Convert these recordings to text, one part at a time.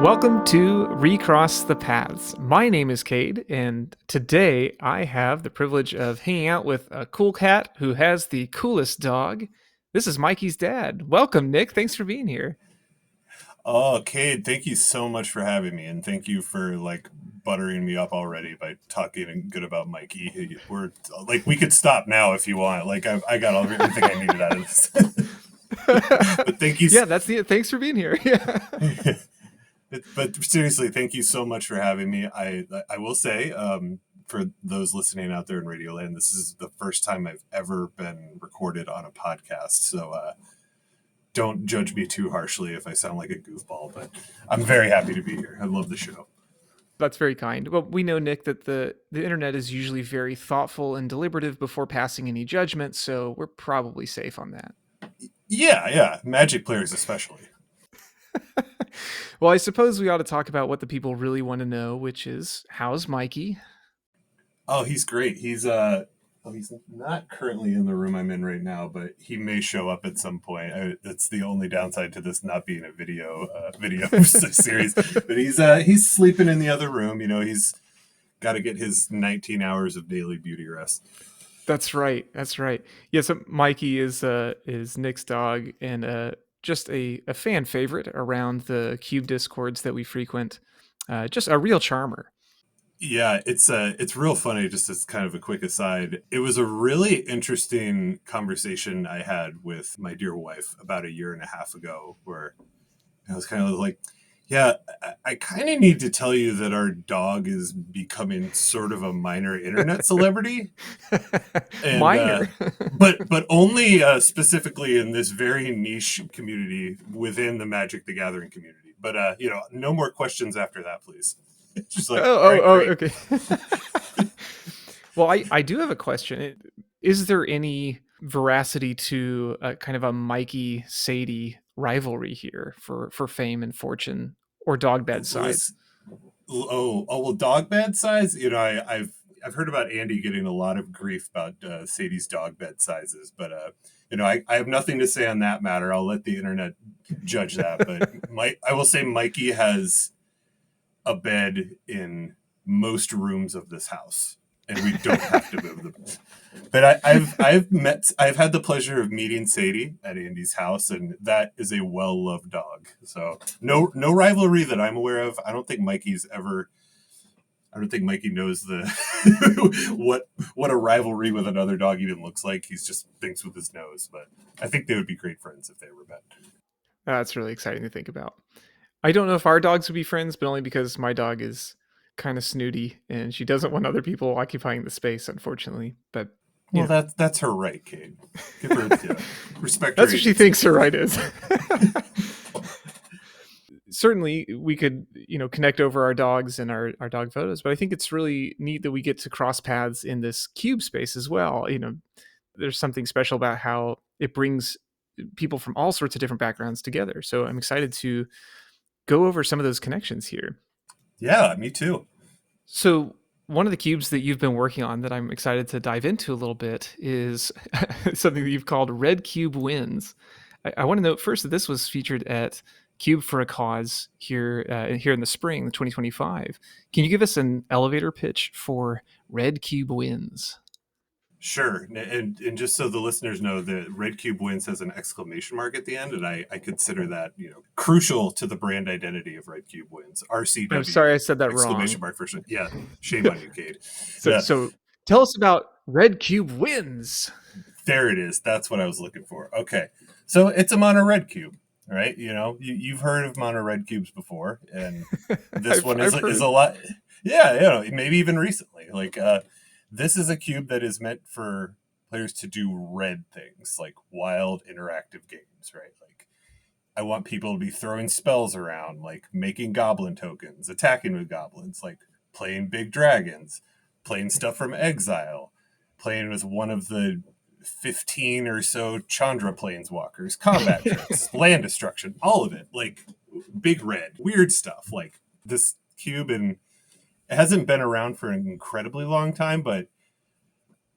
Welcome to Recross the Paths. My name is Cade, and today I have the privilege of hanging out with a cool cat who has the coolest dog. This is Mikey's dad. Welcome, Nick. Thanks for being here. Oh, Cade, thank you so much for having me, and thank you for buttering me up already by talking good about Mikey. We could stop now if you want. I got everything I needed out of this. But thank you. Yeah, that's the. Thanks for being here. Yeah. But seriously, thank you so much for having me. I will say, for those listening out there in Radioland, this is the first time I've ever been recorded on a podcast. So don't judge me too harshly if I sound like a goofball, but I'm very happy to be here. I love the show. That's very kind. Well, we know, Nick, that the internet is usually very thoughtful and deliberative before passing any judgment, so we're probably safe on that. Yeah. Magic players especially. Well, I suppose we ought to talk about what the people really want to know, which is, how's Mikey? Oh, he's great. He's not currently in the room I'm in right now, but he may show up at some point. That's the only downside to this not being a video series. But he's sleeping in the other room. You know, he's got to get his 19 hours of daily beauty rest. That's right. Yeah, so Mikey is Nick's dog, and just a fan favorite around the Cube Discords that we frequent. Just a real charmer. Yeah, it's real funny. Just as kind of a quick aside, it was a really interesting conversation I had with my dear wife about a year and a half ago, where I was kind of like, yeah, I kind of need to tell you that our dog is becoming sort of a minor internet celebrity. And, Minor. but only specifically in this very niche community within the Magic the Gathering community. But, no more questions after that, please. Just like, okay. Well, I do have a question. Is there any veracity to kind of a Mikey Sadie rivalry here for fame and fortune, or dog bed size? Well, dog bed size. I've heard about Andy getting a lot of grief about Sadie's dog bed sizes, but I have nothing to say on that matter. I'll let the internet judge that. But I will say Mikey has a bed in most rooms of this house, and we don't have to move them. But I've had the pleasure of meeting Sadie at Andy's house, and that is a well-loved dog. So no rivalry that I'm aware of. I don't think Mikey knows what a rivalry with another dog even looks like. He's just thinks with his nose. But I think they would be great friends if they were met. That's really exciting to think about. I don't know if our dogs would be friends, but only because my dog is kind of snooty and she doesn't want other people occupying the space, unfortunately. But well, that's her right, Kate. Give her respect. That's what she thinks her right is. Certainly, we could connect over our dogs and our dog photos, but I think it's really neat that we get to cross paths in this cube space as well. There's something special about how it brings people from all sorts of different backgrounds together. So I'm excited to go over some of those connections here. Yeah, me too. So one of the cubes that you've been working on that I'm excited to dive into a little bit is something that you've called Red Cube Wins. I want to note first that this was featured at Cube for a Cause here in the spring, 2025. Can you give us an elevator pitch for Red Cube Wins? Sure. And just so the listeners know, the Red Cube Wins has an exclamation mark at the end, and I consider that, crucial to the brand identity of Red Cube Wins. RCW. I'm sorry I said that exclamation wrong. Mark for sure. Yeah, shame on you, Cade. So tell us about Red Cube Wins. There it is. That's what I was looking for. Okay. So it's a mono red cube, right? You've heard of mono red cubes before, and this one is a lot. Yeah, maybe even recently. This is a cube that is meant for players to do red things, like wild interactive games, right? Like, I want people to be throwing spells around, like making goblin tokens, attacking with goblins, like playing big dragons, playing stuff from exile, playing with one of the 15 or so Chandra planeswalkers, combat tricks, land destruction, all of it. Like, big red, weird stuff. Like, this cube, and it hasn't been around for an incredibly long time, but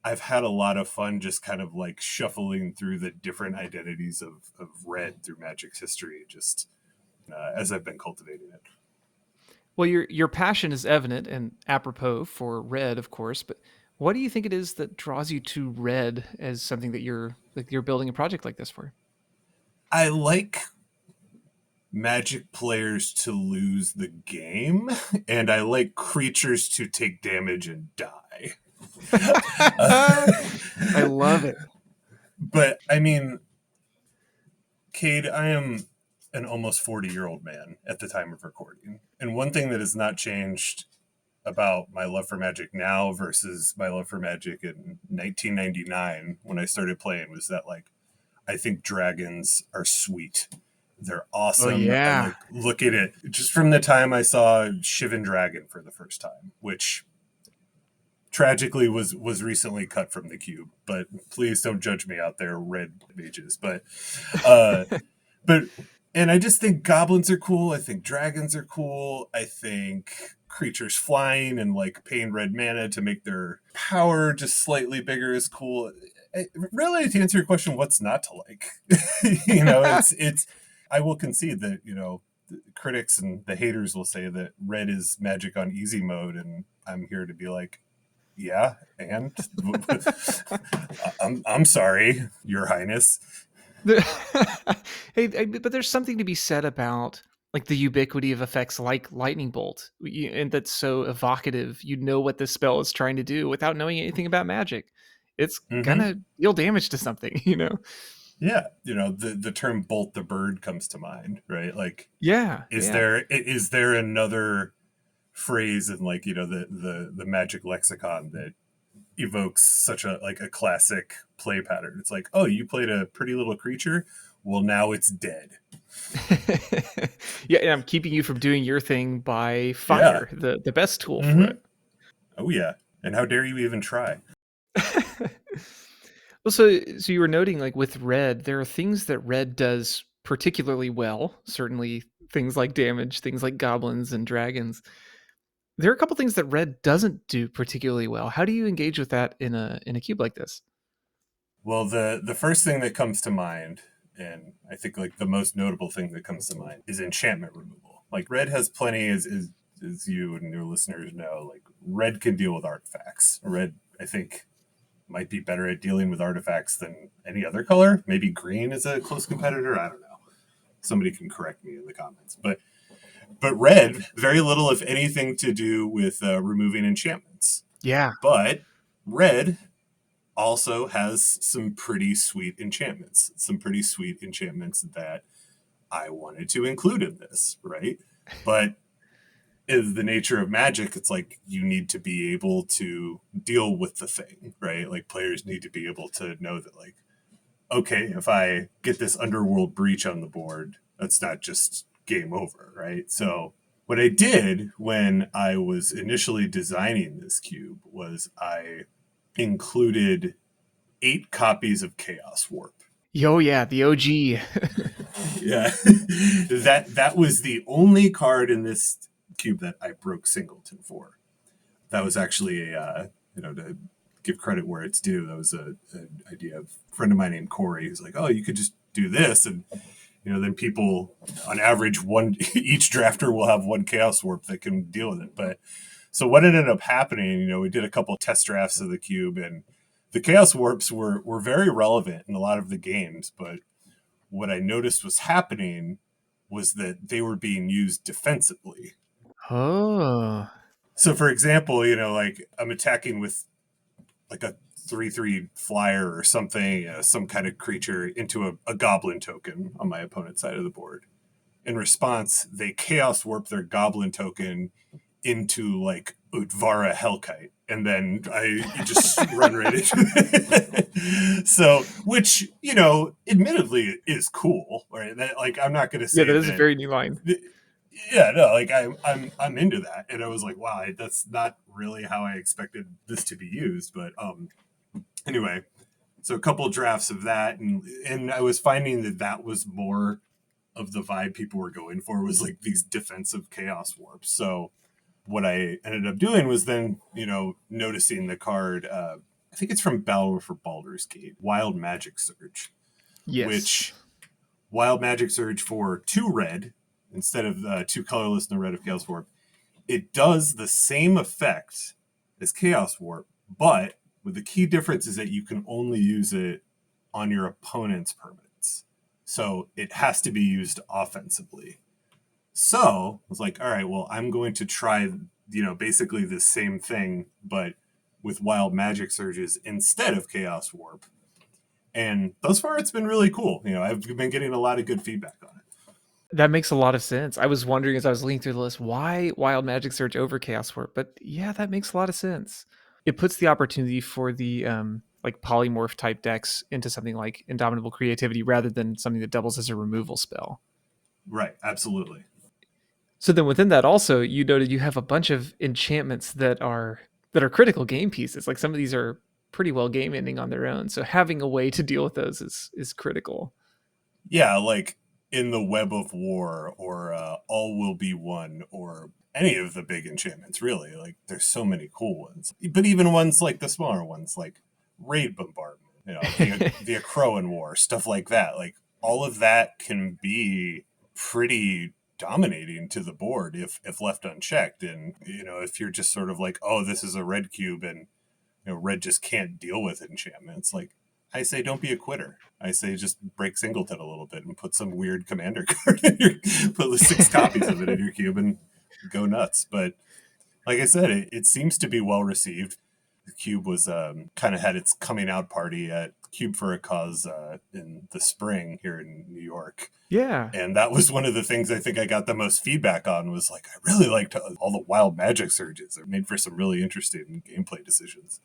I've had a lot of fun just kind of like shuffling through the different identities of red through Magic's history, just as I've been cultivating it. Well, your passion is evident and apropos for red, of course. But what do you think it is that draws you to red as something that you're building a project like this for? I like Magic players to lose the game, and I like creatures to take damage and die. I love it. But I mean, Cade, I am an almost 40-year-old man at the time of recording. And one thing that has not changed about my love for Magic now versus my love for Magic in 1999 when I started playing was that, like, I think dragons are sweet. They're Oh awesome. I yeah. like look at it just from the time I saw Shivan Dragon for the first time, which tragically was recently cut from the cube. But please don't judge me out there, red mages. Uh, but and I just think goblins are cool. I think dragons are cool. I think creatures flying and like paying red mana to make their power just slightly bigger is cool. Really, to answer your question, what's not to like? It's. I will concede that the critics and the haters will say that red is Magic on easy mode, and I'm here to be like, yeah, and I'm sorry, Your Highness. Hey, but there's something to be said about like the ubiquity of effects like lightning bolt, and that's so evocative. You know what this spell is trying to do without knowing anything about magic. It's Mm-hmm. gonna deal damage to something, you know. Yeah, the term "bolt the bird" comes to mind, right? Like, Yeah, yeah. is there another phrase in like the Magic lexicon that evokes such a like a classic play pattern? It's like, oh, you played a pretty little creature, well now it's dead. Yeah, and I'm keeping you from doing your thing by Yeah. fire, the best tool for Mm-hmm. it. Oh yeah. And how dare you even try? Well, so you were noting like with red, there are things that red does particularly well. Certainly things like damage, things like goblins and dragons. There are a couple things that red doesn't do particularly well. How do you engage with that in a cube like this? Well, the first thing that comes to mind, and I think like the most notable thing that comes to mind, is enchantment removal. Like red has plenty, as you and your listeners know, like red can deal with artifacts. Red, I think, might be better at dealing with artifacts than any other color. Maybe green is a close competitor. I don't know. Somebody can correct me in the comments. But red, very little, if anything, to do with removing enchantments. Yeah. But red also has some pretty sweet enchantments. Some pretty sweet enchantments that I wanted to include in this, right? But is the nature of Magic, it's like you need to be able to deal with the thing, right? Like players need to be able to know that, like, okay, if I get this Underworld Breach on the board, that's not just game over, right? So what I did when I was initially designing this cube was I included 8 copies of Chaos Warp. Yo, yeah, the OG. Yeah, that was the only card in this cube that I broke Singleton for. That was actually to give credit where it's due. That was an idea of a friend of mine named Corey. He's like, oh, you could just do this, and then people on average each drafter will have 1 Chaos Warp that can deal with it. But so what ended up happening, we did a couple test drafts of the cube, and the Chaos Warps were very relevant in a lot of the games, but what I noticed was happening was that they were being used defensively. Oh. So, for example, like I'm attacking with like a 3/3 flyer or something, some kind of creature into a goblin token on my opponent's side of the board. In response, they chaos warp their goblin token into like Utvara Hellkite, and then I just run right into it. So, which admittedly is cool, right? That, like, I'm not going to Yeah, say that is a that. very new line. Yeah, no, like I'm into that, and I was like, wow, that's not really how I expected this to be used, but anyway, so a couple drafts of that, and I was finding that was more of the vibe people were going for, was like these defensive chaos warps. So what I ended up doing was then, noticing the card. I think it's from Battle for Baldur's Gate, Wild Magic Surge, Yes. which Wild Magic Surge for 2 red instead of 2 colorless and a red of Chaos Warp it does the same effect as Chaos Warp, but with the key difference is that you can only use it on your opponent's permanents. So it has to be used offensively. So I was like, all right, well, I'm going to try, basically the same thing, but with wild magic surges instead of Chaos Warp. And thus far, it's been really cool. I've been getting a lot of good feedback on it. That makes a lot of sense. I was wondering as I was looking through the list, why Wild Magic Surge over Chaos Warp? But yeah, that makes a lot of sense. It puts the opportunity for the like polymorph type decks into something like Indomitable Creativity rather than something that doubles as a removal spell. Right, absolutely. So then within that also, you noted you have a bunch of enchantments that are critical game pieces. Like some of these are pretty well game ending on their own. So having a way to deal with those is critical. Yeah, like in the Web of War or All Will Be One or any of the big enchantments, really. Like there's so many cool ones. But even ones like the smaller ones, like Raid Bombardment, the Akroan War, stuff like that. Like all of that can be pretty dominating to the board if left unchecked. And if you're just sort of like, oh, this is a red cube and red just can't deal with enchantments, like I say don't be a quitter. I say just break Singleton a little bit and put some weird commander card in your, put 6 copies of it in your cube and go nuts. But like I said, it seems to be well received. The cube was kind of had its coming out party at Cube for a Cause in the spring here in New York. Yeah. And that was one of the things I think I got the most feedback on was like, I really liked all the wild magic surges. It made for some really interesting gameplay decisions.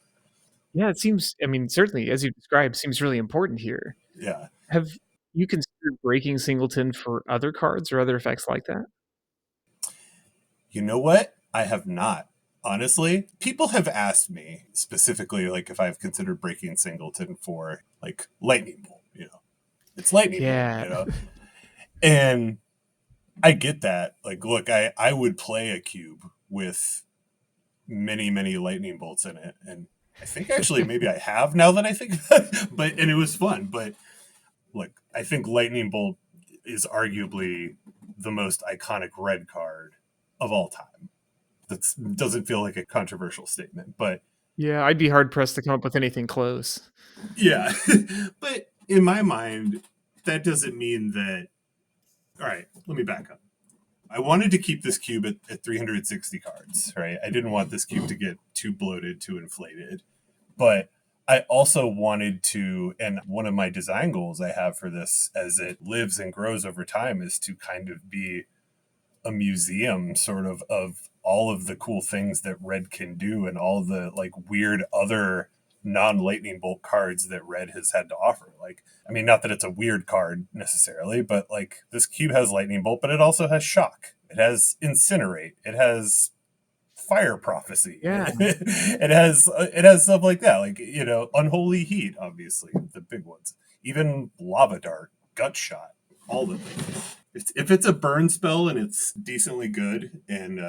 Yeah, it seems, I mean, certainly, as you described, seems really important here. Yeah. Have you considered breaking Singleton for other cards or other effects like that? You know what? I have not. Honestly, people have asked me specifically, like, if I've considered breaking Singleton for, like, Lightning Bolt, It's Lightning Bolt, Yeah. And I get that. Like, look, I would play a cube with many, many Lightning Bolts in it. And I think actually maybe I have now that I think about it. And it was fun. But look, I think Lightning Bolt is arguably the most iconic red card of all time. That doesn't feel like a controversial statement, but Yeah, I'd be hard pressed to come up with anything close. yeah. But in my mind, that doesn't mean that. All right, let me back up. I wanted to keep this cube at 360 cards, right? I didn't want this cube to get too bloated, too inflated. But I also wanted to, and one of my design goals I have for this as it lives and grows over time is to kind of be a museum sort of all of the cool things that red can do and all the like weird other non-lightning bolt cards that red has had to offer. Like, I mean, not that it's a weird card necessarily, but like this cube has lightning bolt, but it also has shock, it has incinerate, it has fire prophecy, Yeah. it has stuff like that, like unholy heat, obviously the big ones, even lava dart, gut shot, all the things. If it's a burn spell and it's decently good and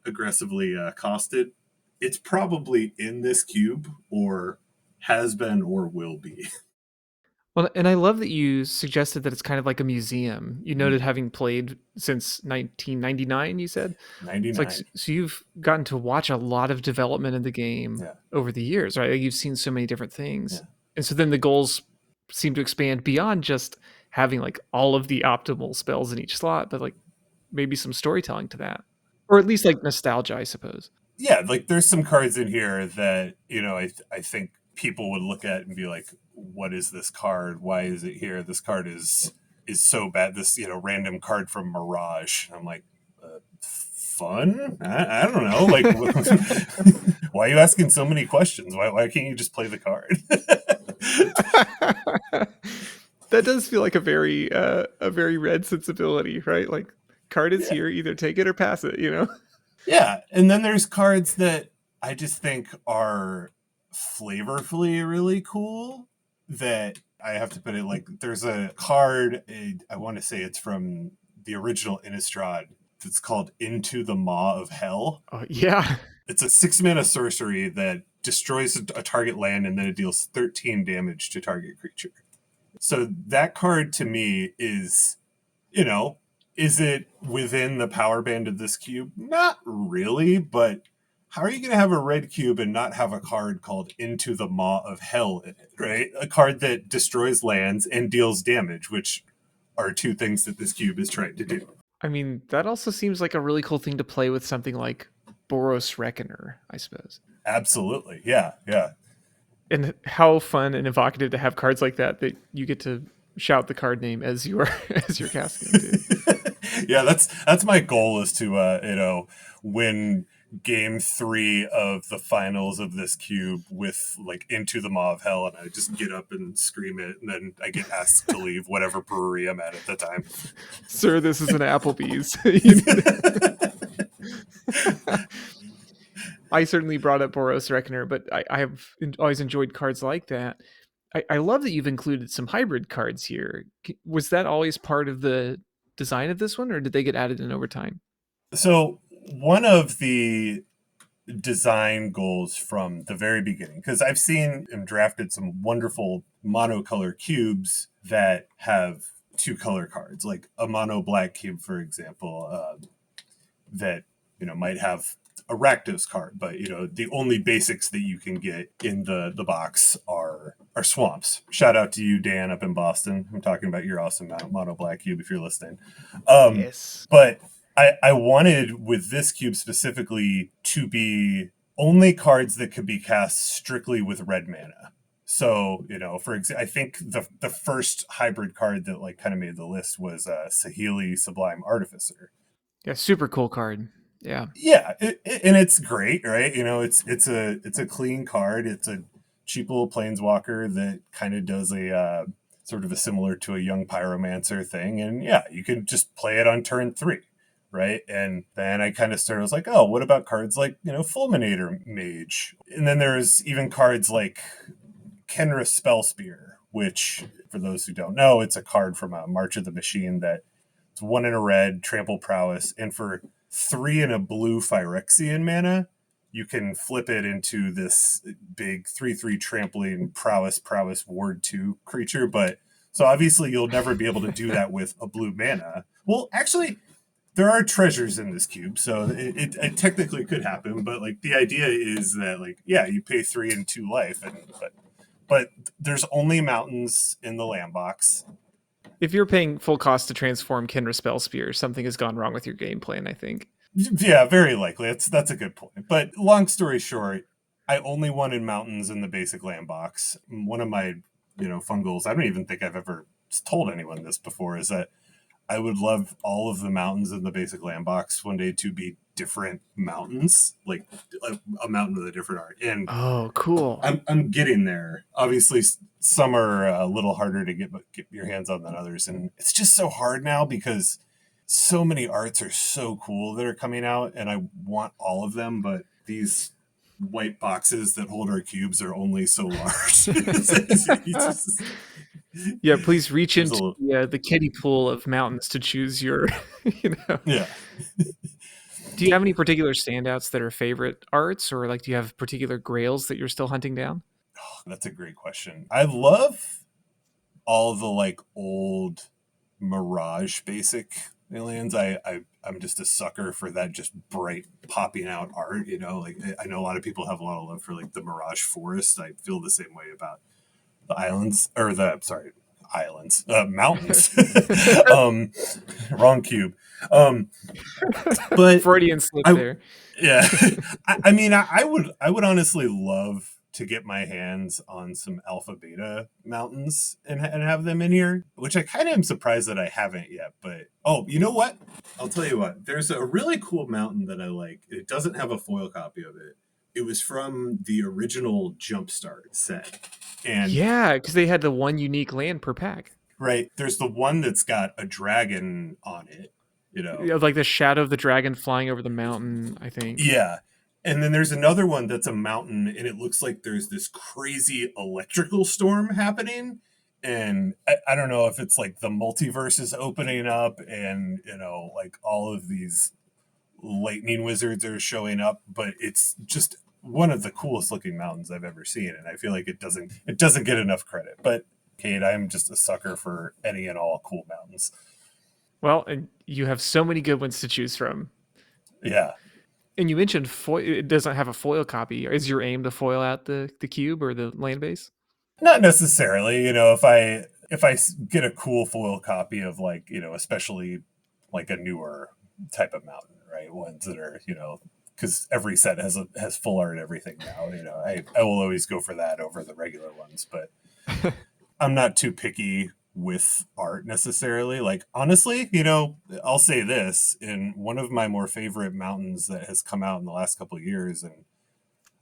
aggressively costed, it's probably in this cube or has been or will be. Well, and I love that you suggested that it's kind of like a museum. You noted having played since 1999, you said? It's like, 99. so you've gotten to watch a lot of development in the game Yeah. over the years, right? Like you've seen so many different things. Yeah. And so then the goals seem to expand beyond just having like all of the optimal spells in each slot, but like maybe some storytelling to that. Or at least like nostalgia, I suppose. Yeah, like there's some cards in here that, I think people would look at and be like, what is this card? Why is it here? This card is so bad. This, random card from Mirage. I'm like, fun? I don't know. Like, why are you asking so many questions? Why can't you just play the card? That does feel like a very red sensibility, right? Like card is here, either take it or pass it, Yeah, and then there's cards that I just think are flavorfully really cool that I have to put it like there's a card, I want to say it's from the original Innistrad, that's called Into the Maw of Hell. Oh, yeah. It's a 6-mana sorcery that destroys a target land and then it deals 13 damage to target creature. So that card to me is, Is it within the power band of this cube? Not really, but how are you going to have a red cube and not have a card called Into the Maw of Hell in it, right? A card that destroys lands and deals damage, which are two things that this cube is trying to do. I mean, that also seems like a really cool thing to play with something like Boros Reckoner, I suppose. Absolutely. Yeah, yeah. And how fun and evocative to have cards like that you get to shout the card name as you are as you're casting them too. Yeah, that's my goal, is to win game 3 of the finals of this cube with like Into the Maw of Hell, and I just get up and scream it, and then I get asked to leave whatever brewery I'm at the time. Sir, this is an Applebee's. I certainly brought up Boros Reckoner, but I have always enjoyed cards like that. I love that you've included some hybrid cards here. Was that always part of the design of this one, or did they get added in over time? So one of the design goals from the very beginning, because I've seen and drafted some wonderful monocolor cubes that have two color cards, like a mono black cube, for example, that might have a Rakdos card, but the only basics that you can get in the box are swamps. Shout out to you, Dan, up in Boston. I'm talking about your awesome mono black cube if you're listening. Yes. But I wanted with this cube specifically to be only cards that could be cast strictly with red mana. So, for example, I think the first hybrid card that like kind of made the list was Saheeli Sublime Artificer. Yeah, super cool card. Yeah. Yeah, and it's great, right? It's a clean card. It's a cheap little planeswalker that kind of does a sort of a similar to a young pyromancer thing, and yeah, you can just play it on turn 3, right? And then I kind of started, I was like, oh, what about cards like Fulminator Mage? And then there's even cards like Kenra Spellspear, which, for those who don't know, it's a card from March of the Machine that it's 1 in a red, trample prowess, and for 3 in a blue Phyrexian mana, you can flip it into this big 3/3 trampling prowess ward 2 creature. But so obviously you'll never be able to do that with a blue mana. Well, actually, there are treasures in this cube, so it technically could happen. But like the idea is that you pay 3 and 2 life, but there's only mountains in the land box. If you're paying full cost to transform Kenra Spellspear, something has gone wrong with your game plan, I think. Yeah, very likely. That's a good point. But long story short, I only wanted mountains in the basic land box. One of my, fun goals, I don't even think I've ever told anyone this before, is that I would love all of the mountains in the basic land box one day to be different mountains, like a mountain with a different art. And oh, cool. I'm getting there. Obviously, some are a little harder to get your hands on than others, and it's just so hard now because so many arts are so cool that are coming out, and I want all of them, but these white boxes that hold our cubes are only so large. Yeah, please reach into the kiddie pool of mountains to choose your, Yeah. Do you have any particular standouts that are favorite arts, or do you have particular grails that you're still hunting down? Oh, that's a great question. I love all the old Mirage basic aliens. I'm just a sucker for that just bright popping out art. I know a lot of people have a lot of love for the Mirage Forest. I feel the same way about the islands, or mountains. Wrong cube. But Freudian slip there. Yeah. I would honestly love to get my hands on some alpha beta mountains and have them in here, which I kind of am surprised that I haven't yet. But you know what? I'll tell you what. There's a really cool mountain that I like. It doesn't have a foil copy of it. It was from the original Jumpstart set. And yeah, because they had the one unique land per pack. Right. There's the one that's got a dragon on it. Like the shadow of the dragon flying over the mountain, I think. Yeah. And then there's another one that's a mountain, and it looks like there's this crazy electrical storm happening. And I don't know if it's the multiverse is opening up and, all of these lightning wizards are showing up, but it's just one of the coolest looking mountains I've ever seen. And I feel like it doesn't get enough credit. But Kate, I'm just a sucker for any and all cool mountains. Well, and You have so many good ones to choose from. Yeah. And you mentioned foil. It doesn't have a foil copy. Is your aim to foil out the cube or the land base? Not necessarily. If I get a cool foil copy of, like, especially like a newer type of mountain, right? Ones that are, because every set has full art and everything now. I will always go for that over the regular ones, but I'm not too picky with art necessarily. Like, honestly, I'll say this: in one of my more favorite mountains that has come out in the last couple of years, and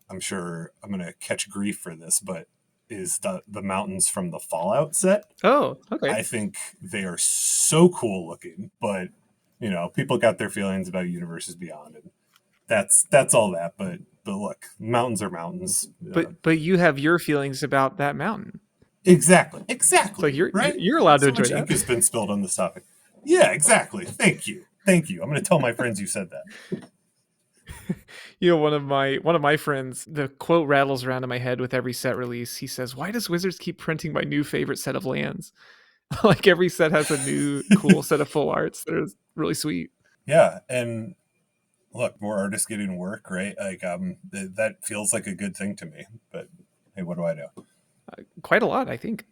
I'm sure I'm gonna catch grief for this, but is the mountains from the Fallout set. Oh, okay. I think they are so cool looking, but people got their feelings about Universes Beyond, and that's all that. But look, mountains are mountains. But you have your feelings about that mountain. Exactly, So exactly. Right? you're allowed to So enjoy much ink that. has been spilled on this topic. Yeah, exactly. Thank you, thank you. I'm going to tell my friends you said that. One of my friends, the quote rattles around in my head with every set release. He says, "Why does Wizards keep printing my new favorite set of lands?" Like every set has a new cool set of full arts that are really sweet. Yeah, and look, more artists getting work, right? Like, that feels like a good thing to me. But hey, what do I know? Quite a lot, I think.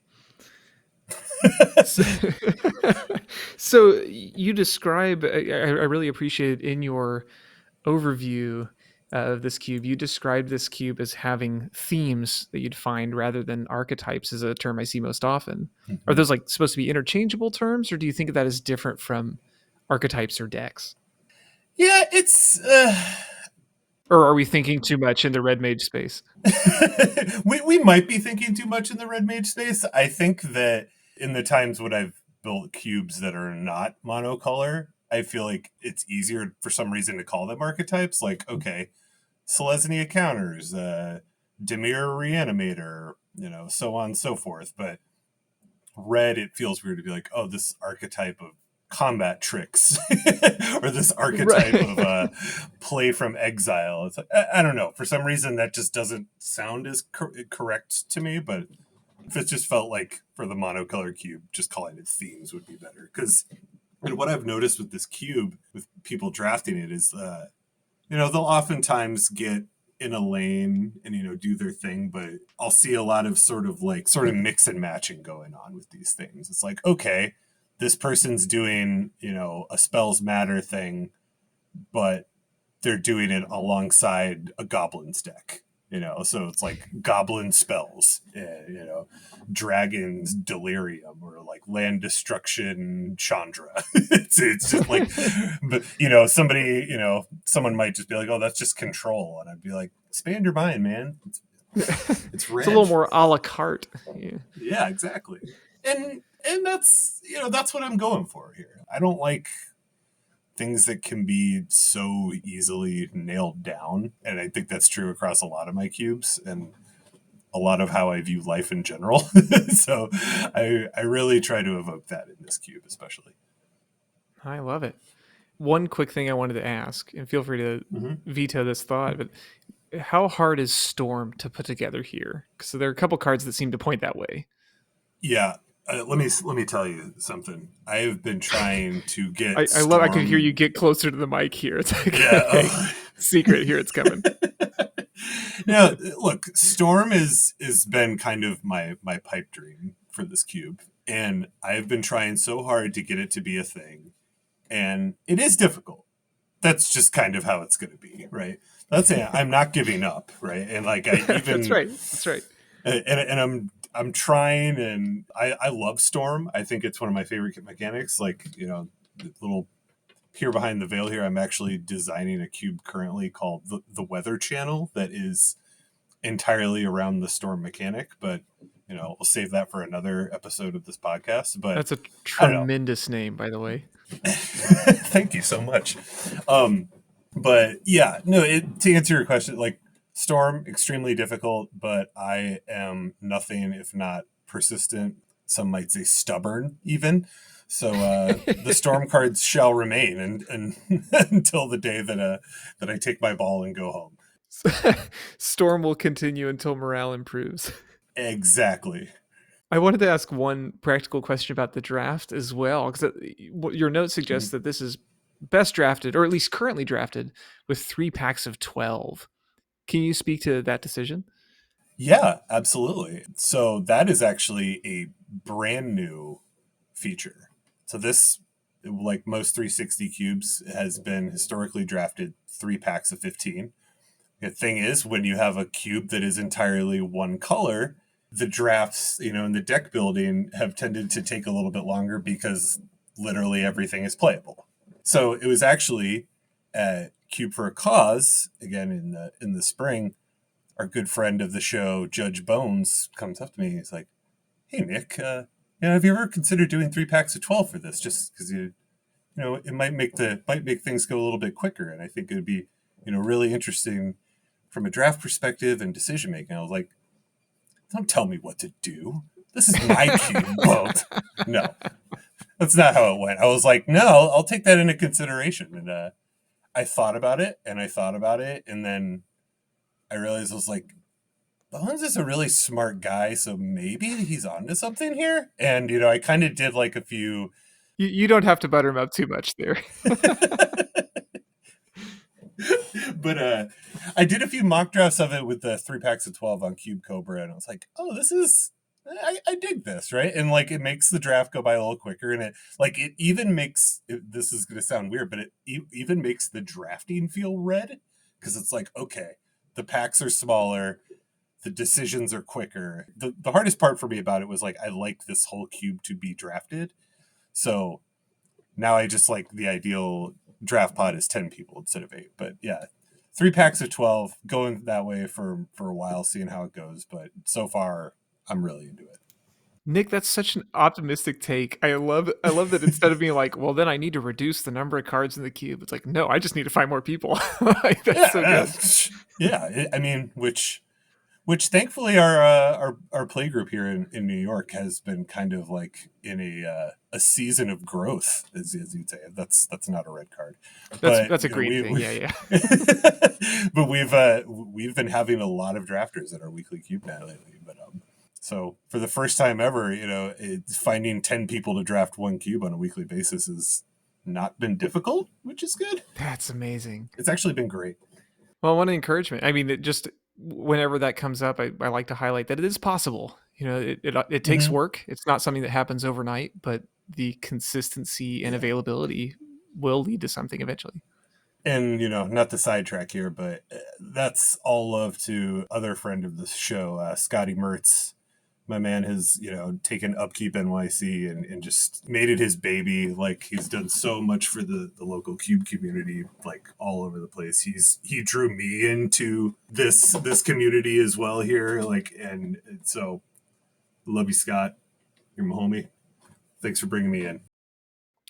So, so you describe, I really appreciate in your overview of this cube, you described this cube as having themes that you'd find rather than archetypes, is a term I see most often. Are Mm-hmm. those like supposed to be interchangeable terms, or do you think of that as different from archetypes or decks? Yeah, it's Or are we thinking too much in the red mage space? we might be thinking too much in the red mage space. I think that in the times when I've built cubes that are not monocolor, I feel like it's easier for some reason to call them archetypes. Like, okay, Selesnya counters, Demir reanimator, so on and so forth. But red, it feels weird to be like, oh, this archetype of combat tricks or this archetype of Right. play from exile. It's like, I don't know, for some reason that just doesn't sound as correct to me. But if it just felt like for the monocolor cube, just calling it themes would be better. Because and what I've noticed with this cube, with people drafting it, is they'll oftentimes get in a lane and do their thing, but I'll see a lot of sort of mix and matching going on with these things. It's like, okay, this person's doing a spells matter thing, but they're doing it alongside a goblins deck. So it's like goblin spells, dragons delirium, or like land destruction Chandra. it's just like, but someone might just be like, oh, that's just control, and I'd be like, expand your mind, man. It's It's a little red. more a la carte. Yeah. Yeah, exactly. And that's what I'm going for here. I don't like things that can be so easily nailed down. And I think that's true across a lot of my cubes and a lot of how I view life in general. So I really try to evoke that in this cube, especially. I love it. One quick thing I wanted to ask, and feel free to Mm-hmm. veto this thought, but how hard is Storm to put together here? So there are a couple cards that seem to point that way. Yeah. Let me tell you something. I have been trying to get I love. I could hear you Storm. get closer to the mic here. It's like, Yeah. okay, secret here. It's coming. Now, look, Storm is been kind of my pipe dream for this cube, and I've been trying so hard to get it to be a thing, and it is difficult. That's just kind of how it's going to be, right? That's it. I'm not giving up, right? And like I That's even right. That's right. and I'm trying, and I love Storm. I think it's one of my favorite mechanics. Like, the little here behind the veil here, I'm actually designing a cube currently called the Weather Channel that is entirely around the Storm mechanic. But we'll save that for another episode of this podcast. But That's a I don't know. tremendous name, by the way. Thank you so much. But yeah, no. To answer your question, like, Storm, extremely difficult, but I am nothing if not persistent. Some might say stubborn, even. So the Storm cards shall remain and until the day that I take my ball and go home. Storm will continue until morale improves. Exactly. I wanted to ask one practical question about the draft as well, because your note suggests Mhm. that this is best drafted, or at least currently drafted, with 3 packs of 12. Can you speak to that decision? Yeah, absolutely. So that is actually a brand new feature. So this, like most 360 cubes, has been historically drafted 3 packs of 15. The thing is, when you have a cube that is entirely one color, the drafts, in the deck building have tended to take a little bit longer because literally everything is playable. So it was actually at Cube for a Cause, again in the spring, our good friend of the show, Judge Bones, comes up to me. He's like, "Hey Nick, have you ever considered doing 3 packs of 12 for this? Just because it might make things go a little bit quicker, and I think it would be, really interesting from a draft perspective and decision making." I was like, "Don't tell me what to do. This is my cube." Well, no, that's not how it went. I was like, "No, I'll take that into consideration." And I thought about it, and I thought about it, and then I realized I was like, Bones is a really smart guy, so maybe he's onto something here. And I kind of did like a few. You don't have to butter him up too much there. But I did a few mock drafts of it with the 3 packs of 12 on Cube Cobra, and I was like, "Oh, this is I dig this, right?" And like it makes the draft go by a little quicker, and it even makes this is going to sound weird, but it even makes the drafting feel red because it's like, okay, the packs are smaller, the decisions are quicker. The hardest part for me about it was like I like this whole cube to be drafted, so now I just like the ideal draft pod is 10 people instead of 8. But yeah, 3 packs of 12, going that way for a while, seeing how it goes. But so far, I'm really into Nick, that's such an optimistic take. I love that instead of being like, well, then I need to reduce the number of cards in the cube. It's like, no, I just need to find more people. Like, that's so it. good. Yeah. I mean, which thankfully our play group here in New York has been kind of like in a season of growth, as you'd say. That's not a red card, That's but that's a green thing. we Yeah, yeah. but we've been having a lot of drafters at our weekly cube night lately. But so for the first time ever, finding 10 people to draft one cube on a weekly basis has not been difficult, which is good. That's amazing. It's actually been great. Well, what an encouragement. I mean, it just whenever that comes up, I like to highlight that it is possible. It takes Mm-hmm. work. It's not something that happens overnight, but the consistency and Yeah. availability will lead to something eventually. And not to sidetrack here, but that's all love to other friend of the show, Scotty Mertz. My man has taken Upkeep NYC and just made it his baby. Like he's done so much for the local cube community, like all over the place. He drew me into this community as well here, like and so love you, Scott. You're my homie. Thanks for bringing me in.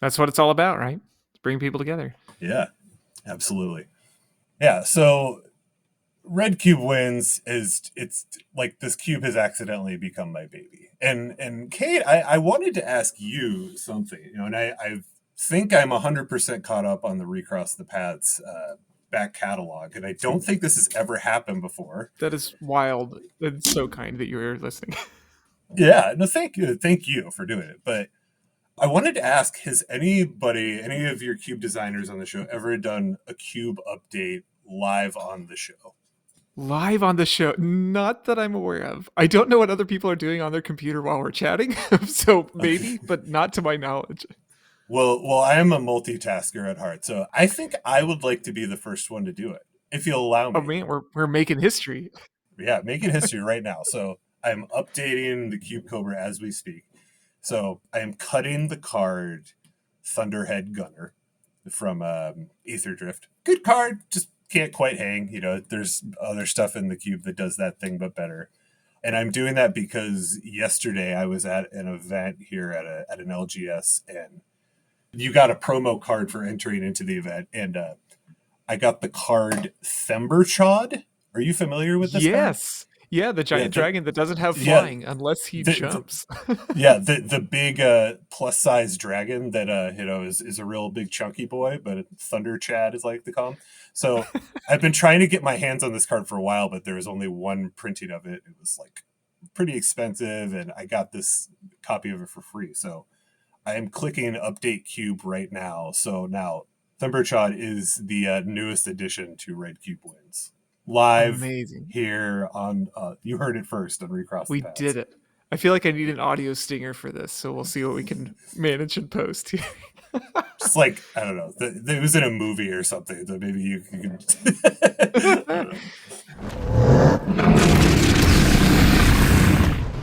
That's what it's all about, right? Bring people together. Yeah, absolutely. Yeah, so red cube wins is it's like this cube has accidentally become my baby. And Kate, I wanted to ask you something, and I think I'm 100% caught up on the Recross the Paths back catalog, and I don't think this has ever happened before. That is wild. That's so kind that you're listening. Yeah, no, thank you for doing it. But I wanted to ask, has anybody, any of your cube designers on the show, ever done a cube update live on the show? Live on the show, not that I'm aware of. I don't know what other people are doing on their computer while we're chatting, so maybe, but not to my knowledge. Well, I am a multitasker at heart, so I think I would like to be the first one to do it, if you'll allow Oh me. man, we're making history. Yeah, making history right now. So I'm updating the Cube Cobra as we speak. So I am cutting the card Thunderhead Gunner from Ether Drift. Good card, just can't quite hang. There's other stuff in the cube that does that thing, but better. And I'm doing that because yesterday I was at an event here at an LGS, and you got a promo card for entering into the event, and I got the card Themberchod. Are you familiar with this card? Yes. Yeah, the Yeah, giant dragon that doesn't have yeah, flying unless he the jumps. yeah the big plus size dragon that is a real big chunky boy, but Thunder Chad is like to call him. So I've been trying to get my hands on this card for a while, but there was only one printing of it. It was like pretty expensive, and I got this copy of it for free. So I am clicking update cube right now. So now Thunderchod is the newest addition to Red Cube Wins. Live Amazing. here on, you heard it first on Recross the We Paths. did it. I feel like I need an audio stinger for this, so we'll see what we can manage and post here. Just like, I don't know, it was in a movie or something. So maybe you can. I don't know.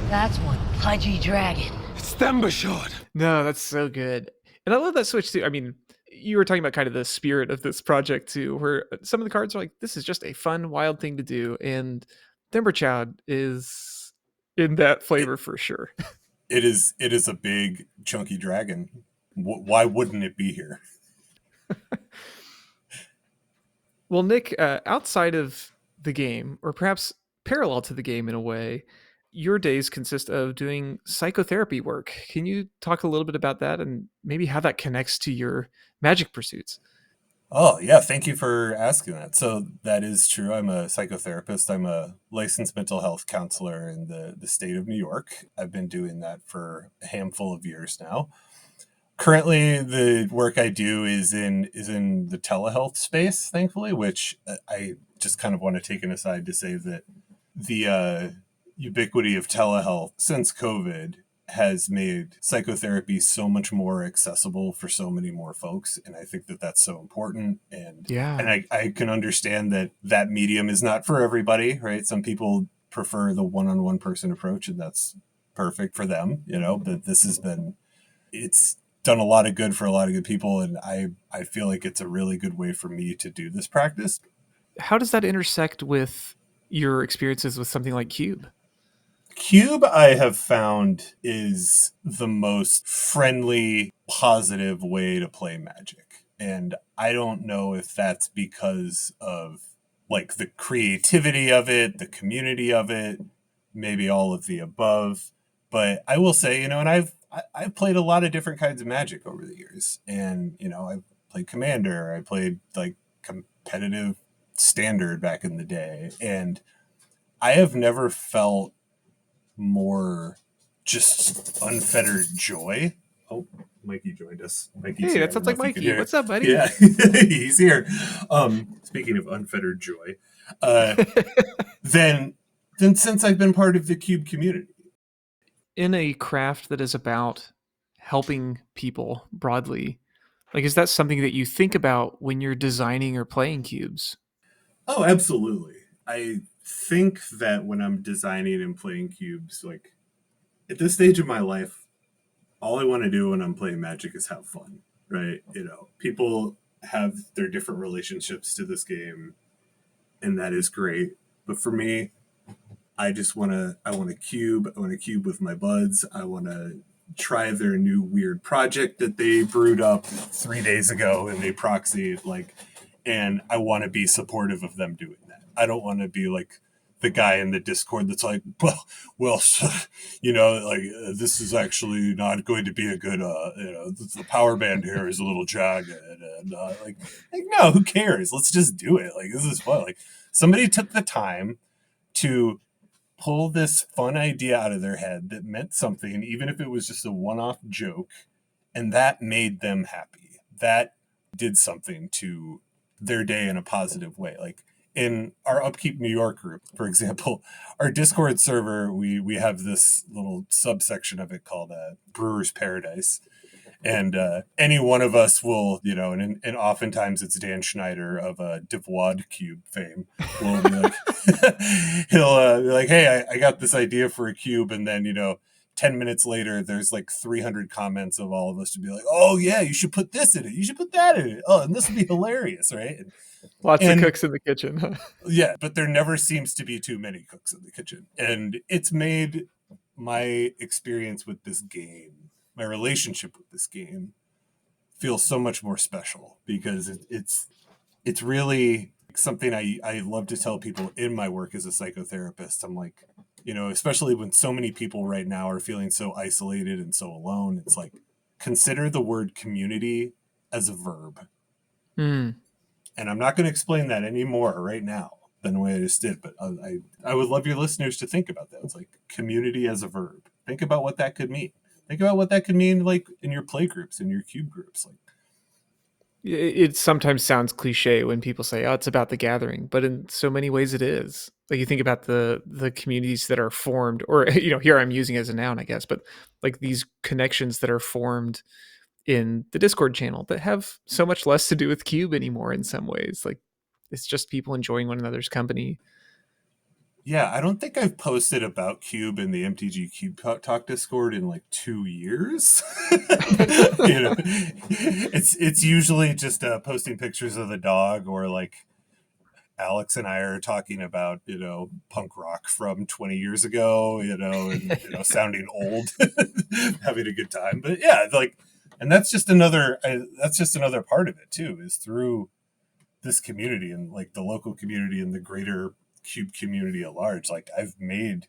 That's one pudgy dragon. Stembershot. No, that's so good. And I love that switch too. I mean, you were talking about kind of the spirit of this project too, where some of the cards are like, this is just a fun, wild thing to do. And Thimberchild is in that flavor for sure. It is a big, chunky dragon. Why wouldn't it be here? Well, Nick, outside of the game, or perhaps parallel to the game in a way, your days consist of doing psychotherapy work. Can you talk a little bit about that and maybe how that connects to your magic pursuits? Oh, yeah. Thank you for asking that. So that is true. I'm a psychotherapist. I'm a licensed mental health counselor in the state of New York. I've been doing that for a handful of years now. Currently, the work I do is in the telehealth space, thankfully, which I just kind of want to take an aside to say that the ubiquity of telehealth since COVID has made psychotherapy so much more accessible for so many more folks, and I think that that's so important. And Yeah. I can understand that that medium is not for everybody, right? Some people prefer the one-on-one person approach, and that's perfect for them, but this has been, it's done a lot of good for a lot of good people, and I feel like it's a really good way for me to do this practice. How does that intersect with your experiences with something like Cube? Cube, I have found, is the most friendly, positive way to play Magic. And I don't know if that's because of like the creativity of it, the community of it, maybe all of the above. But I will say, and I've played a lot of different kinds of Magic over the years. And, I've played Commander, I played like competitive Standard back in the day. And I have never felt more just unfettered joy. Oh, Mikey joined us. Mikey's Hey, here. that sounds like Mikey. What's up, buddy? Yeah, he's here. Speaking of unfettered joy, then since I've been part of the Cube community. In a craft that is about helping people broadly, like, is that something that you think about when you're designing or playing cubes? Oh, absolutely. I think that when I'm designing and playing cubes, like at this stage of my life, all I want to do when I'm playing Magic is have fun, right? People have their different relationships to this game, and that is great. But for me, I want to cube. I want to cube with my buds. I want to try their new weird project that they brewed up 3 days ago and they proxied, and I want to be supportive of them doing that. I don't want to be like the guy in the Discord that's like, well, this is actually not going to be a good, the power band here is a little jagged, and no, who cares? Let's just do it. Like, this is fun. Like, somebody took the time to pull this fun idea out of their head that meant something, even if it was just a one-off joke, and that made them happy. That did something to their day in a positive way. Like in our Upkeep New York group, for example, our Discord server, we have this little subsection of it called Brewer's Paradise. And any one of us will, and oftentimes it's Dan Schneider of Divwad Cube fame. Will be like, he'll be like, hey, I got this idea for a cube, and then 10 minutes later, there's like 300 comments of all of us to be like, oh yeah, you should put this in it, you should put that in it. Oh, and this would be hilarious, right? Lots of cooks in the kitchen. Yeah, but there never seems to be too many cooks in the kitchen, and it's made my experience with this game, my relationship with this game, feels so much more special because it's really something I love to tell people in my work as a psychotherapist. I'm like, especially when so many people right now are feeling so isolated and so alone, it's like, consider the word community as a verb. Mm. And I'm not going to explain that anymore right now, than the way I just did. But I would love your listeners to think about that. It's like community as a verb. Think about what that could mean. Think about what that could mean, like in your play groups, in your cube groups. Like, It sometimes sounds cliche when people say, "Oh, it's about the gathering," but in so many ways it is. Like, you think about the communities that are formed, or, here I'm using as a noun, I guess, but, like, these connections that are formed in the Discord channel that have so much less to do with Cube anymore in some ways. Like, it's just people enjoying one another's company. yeah, I don't think I've posted about Cube in the MTG Cube Talk Discord in like 2 years. It's usually just posting pictures of the dog, or like Alex and I are talking about punk rock from 20 years ago, and sounding old, having a good time. But yeah, like, and that's just another part of it too, is through this community and like the local community and the greater Cube community at large. Like, I've made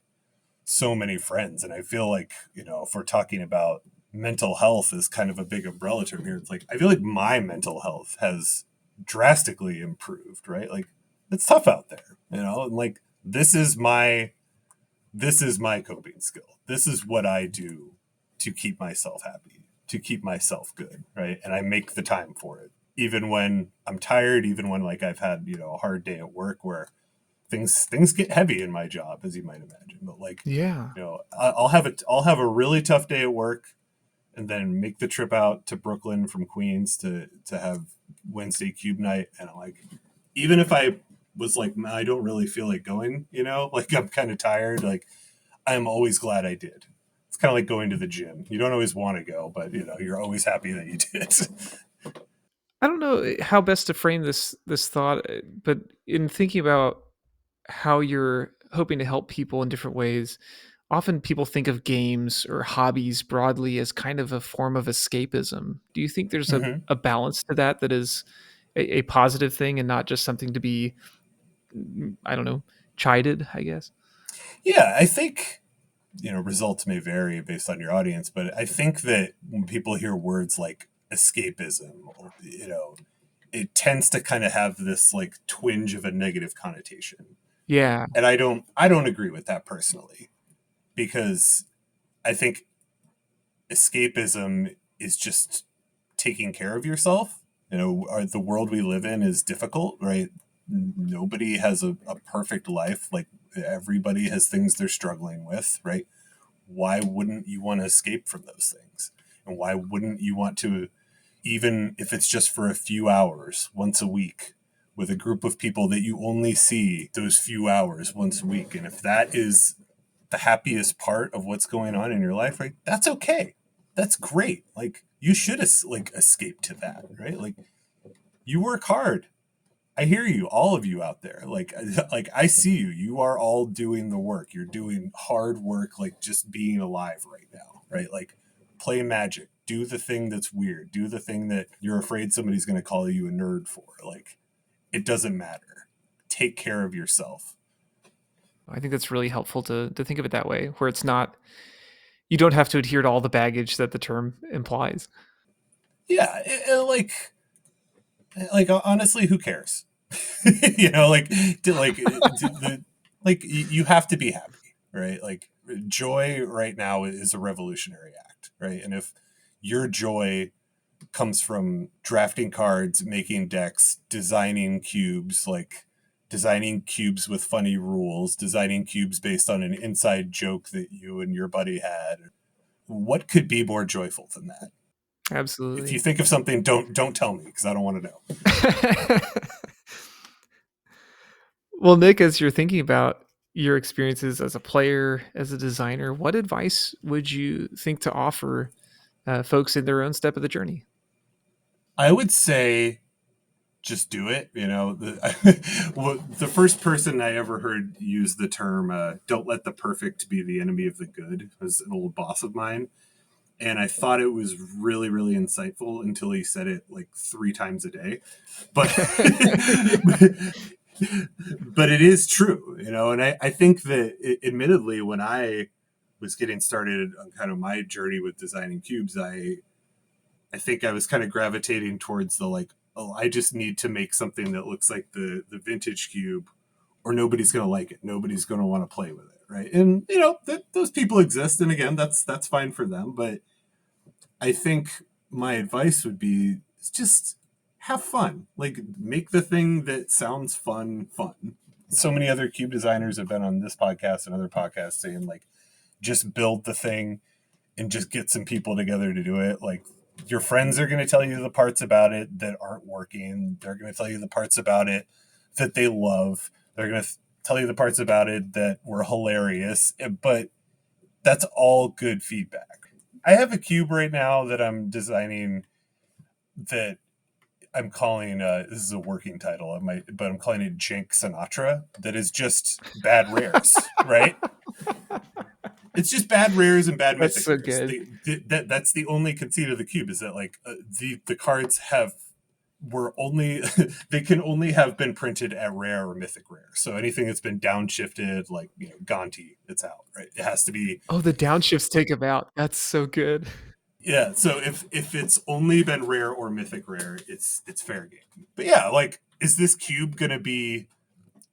so many friends, and I feel like, if we're talking about mental health as kind of a big umbrella term here, it's like I feel like my mental health has drastically improved, right? Like, it's tough out there, and like this is my coping skill. This is what I do to keep myself happy, to keep myself good, right? And I make the time for it, even when I'm tired, even when like I've had a hard day at work where things get heavy in my job, as you might imagine. But like, Yeah. I'll have a really tough day at work, and then make the trip out to Brooklyn from Queens to have Wednesday Cube night. And I'm like, even if I was like, I don't really feel like going, like I'm kind of tired, like I'm always glad I did. It's kind of like going to the gym. You don't always want to go, but you're always happy that you did. I don't know how best to frame this thought, but in thinking about how you're hoping to help people in different ways, often people think of games or hobbies broadly as kind of a form of escapism. Do you think there's a, Mm-hmm. a balance to that is a positive thing and not just something to be, I don't know, chided, I guess? Yeah, I think results may vary based on your audience, but I think that when people hear words like escapism, it tends to kind of have this like twinge of a negative connotation. Yeah. And I don't agree with that personally, because I think escapism is just taking care of yourself. The world we live in is difficult, right? Nobody has a perfect life. Like, everybody has things they're struggling with, right? Why wouldn't you want to escape from those things? And why wouldn't you want to, even if it's just for a few hours once a week, with a group of people that you only see those few hours once a week? And if that is the happiest part of what's going on in your life, right, that's okay. That's great. Like, you should escape to that, right? Like, you work hard. I hear you, all of you out there. Like I see you. You are all doing the work. You're doing hard work, like just being alive right now, right? Like, play Magic. Do the thing that's weird. Do the thing that you're afraid somebody's going to call you a nerd for. Like, it doesn't matter. Take care of yourself. I think that's really helpful to think of it that way, where it's not, you don't have to adhere to all the baggage that the term implies. Yeah, like honestly, who cares? You have to be happy, right? Like, joy right now is a revolutionary act, right? And if your joy comes from drafting cards, making decks, designing cubes with funny rules, designing cubes based on an inside joke that you and your buddy had, what could be more joyful than that? If you Absolutely. think of something, don't tell me, because I don't want to know. Well, Nick, as you're thinking about your experiences as a player, as a designer, what advice would you think to offer folks in their own step of the journey? I would say just do it. The first person I ever heard use the term "don't let the perfect be the enemy of the good" was an old boss of mine, and I thought it was really, really insightful until he said it like 3 times a day. But but it is true, and I think that admittedly, when I was getting started on kind of my journey with designing cubes, I think I was kind of gravitating towards the like, oh, I just need to make something that looks like the vintage cube, or nobody's going to like it. Nobody's going to want to play with it, right? And you know, those people exist, and again, that's fine for them. But I think my advice would be just have fun. Like, make the thing that sounds fun. So many other cube designers have been on this podcast and other podcasts saying, like, just build the thing and just get some people together to do it. Like, your friends are going to tell you the parts about it that aren't working. They're going to tell you the parts about it that they love. They're going to tell you the parts about it that were hilarious. But that's all good feedback. I have a cube right now that I'm designing that I'm calling, this is a working title, but I'm calling it Jank Sinatra, that is just bad rares, right? It's just bad rares and bad mythic rares. Good. That's the only conceit of the cube, is that like the cards they can only have been printed at rare or mythic rare. So anything that's been downshifted, like, you know, Gonti, it's out, right? It has to be. Oh, the downshifts take them out. That's so good. Yeah. So if it's only been rare or mythic rare, it's fair game. But yeah, like, is this cube going to be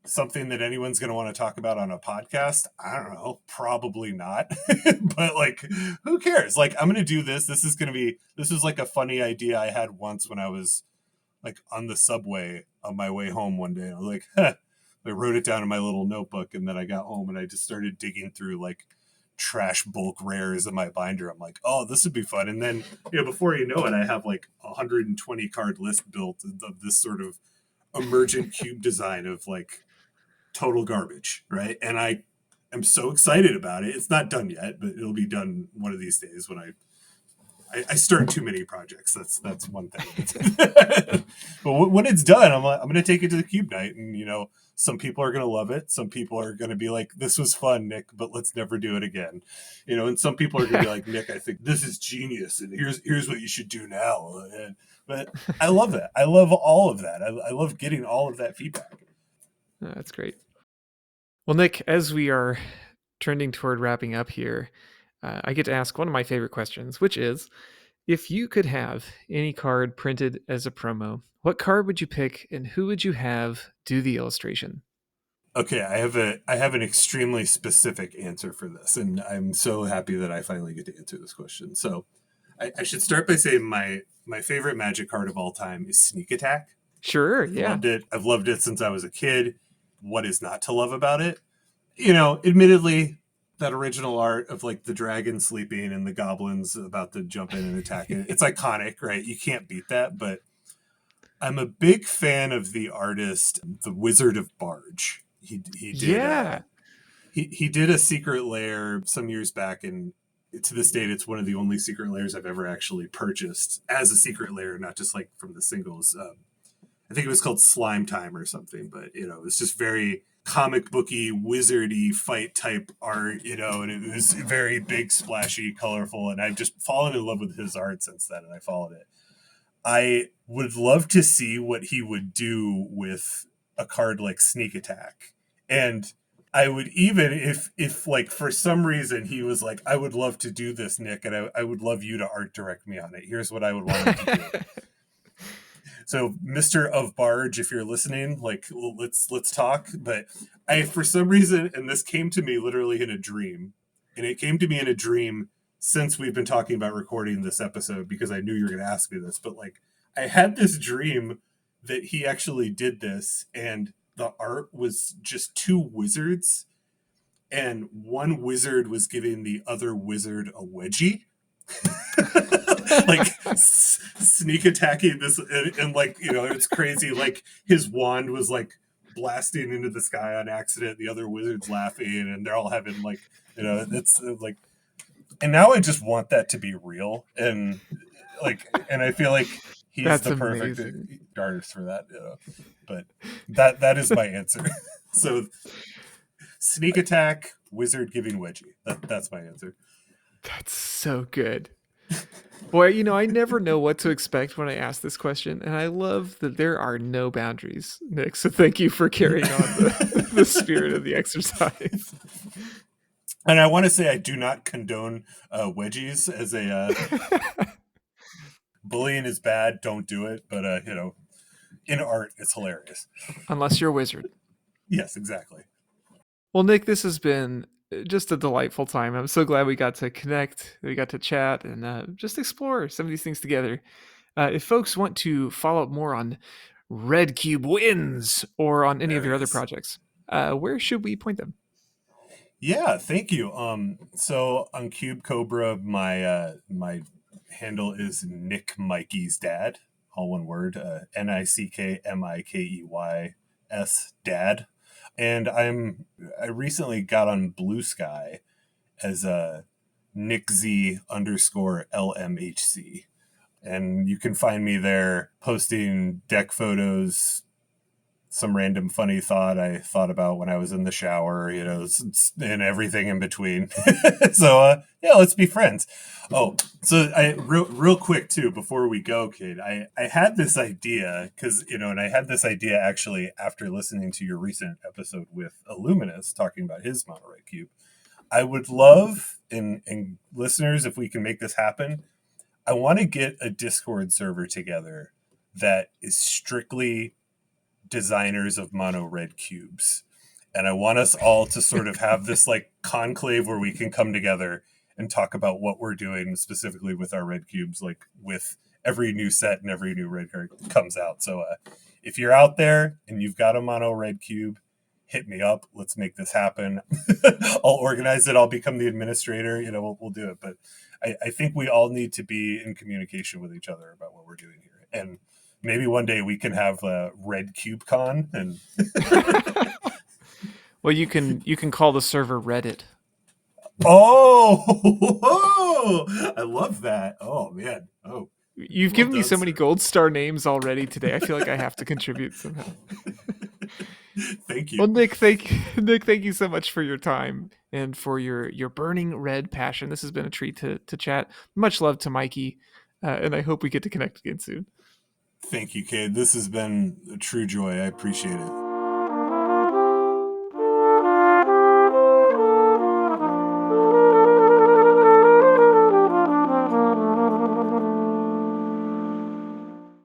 something that anyone's going to want to talk about on a podcast? I don't know. Probably not. But like, who cares? Like, I'm going to do this. This is like a funny idea I had once when I was like on the subway on my way home one day. I was like, I wrote it down in my little notebook, and then I got home and I just started digging through like trash bulk rares in my binder. I'm like, oh, this would be fun. And then, you know, before you know it, I have like 120 card list built of this sort of emergent cube design of like total garbage, right? And I am so excited about it. It's not done yet, but it'll be done one of these days when I start too many projects. That's one thing. But when it's done, I'm going to take it to the cube night, and you know, some people are going to love it. Some people are going to be like, "This was fun, Nick, but let's never do it again." You know, and some people are going to be like, "Nick, I think this is genius, and here's what you should do now." But I love that. I love all of that. I love getting all of that feedback. Oh, that's great. Well, Nick, as we are trending toward wrapping up here, I get to ask one of my favorite questions, which is, if you could have any card printed as a promo, what card would you pick, and who would you have do the illustration? Okay, I have an extremely specific answer for this, and I'm so happy that I finally get to answer this question. So I should start by saying my favorite Magic card of all time is Sneak Attack. Sure, yeah. I've loved it since I was a kid. What is not to love about it? You know, admittedly, that original art of like the dragon sleeping and the goblins about to jump in and attack it, it's iconic, right? You can't beat that. But I'm a big fan of the artist, the Wizard of Barge. He did, yeah. He did a secret lair some years back, and to this date, it's one of the only secret lairs I've ever actually purchased as a secret lair, not just like from the singles. I think it was called Slime Time or something, but you know, it's just very comic booky, wizardy fight type art, you know, and it was very big, splashy, colorful, and I've just fallen in love with his art since then, and I followed it. I would love to see what he would do with a card like Sneak Attack. And I would even, if like for some reason he was like, I would love to do this, Nick, and I would love you to art direct me on it. Here's what I would want him to do. So, Mr. of Barge, if you're listening, like, let's talk. But I, for some reason, and this came to me literally in a dream, and it came to me in a dream since we've been talking about recording this episode, because I knew you were going to ask me this. But like, I had this dream that he actually did this, and the art was just two wizards, and one wizard was giving the other wizard a wedgie. Like sneak attacking this, and like, you know, it's crazy. Like his wand was like blasting into the sky on accident, the other wizards laughing, and they're all having like, you know, it's like, and now I just want that to be real, and like, and I feel like he's That's the perfect amazing. artist for that, you know? But that is my answer. So Sneak Attack, wizard giving wedgie. That's my answer. That's so good. Boy, you know, I never know what to expect when I ask this question, and I love that there are no boundaries, Nick. So thank you for carrying on the spirit of the exercise. And I want to say I do not condone wedgies as a bullying is bad. Don't do it. But you know, in art, it's hilarious. Unless you're a wizard. Yes, exactly. Well, Nick, this has been just a delightful time. I'm so glad we got to connect, we got to chat, and just explore some of these things together. If folks want to follow up more on Red Cube Wins or on any of There your it other is. projects, where should we point them? Yeah, thank you. So on Cube Cobra, my handle is Nick Mikey's dad, all one word, NICKMIKEYS dad, and I recently got on Blue Sky as a Nick Z underscore LMHC, and you can find me there posting deck photos, some random funny thought I thought about when I was in the shower, and everything in between. So yeah, let's be friends. Oh, so I real quick too before we go, kid. I had this idea because and I had this idea actually after listening to your recent episode with Illuminous talking about his monorail cube. I would love and listeners, if we can make this happen, I want to get a Discord server together that is strictly designers of mono red cubes, and I want us all to sort of have this like conclave where we can come together and talk about what we're doing specifically with our red cubes, like with every new set and every new red card comes out. So if you're out there and you've got a mono red cube, hit me up. Let's make this happen. I'll organize it. I'll become the administrator. We'll do it. But I think we all need to be in communication with each other about what we're doing here. And maybe one day we can have a Red Cube Con. And Well, you can call the server Reddit. oh, I love that. Oh man. Oh, You've given me so many gold star names already today. I feel like I have to contribute somehow. Thank you. Well, Nick, thank you so much for your time and for your burning red passion. This has been a treat to chat. Much love to Mikey, and I hope we get to connect again soon. Thank you, kid. This has been a true joy. I appreciate it.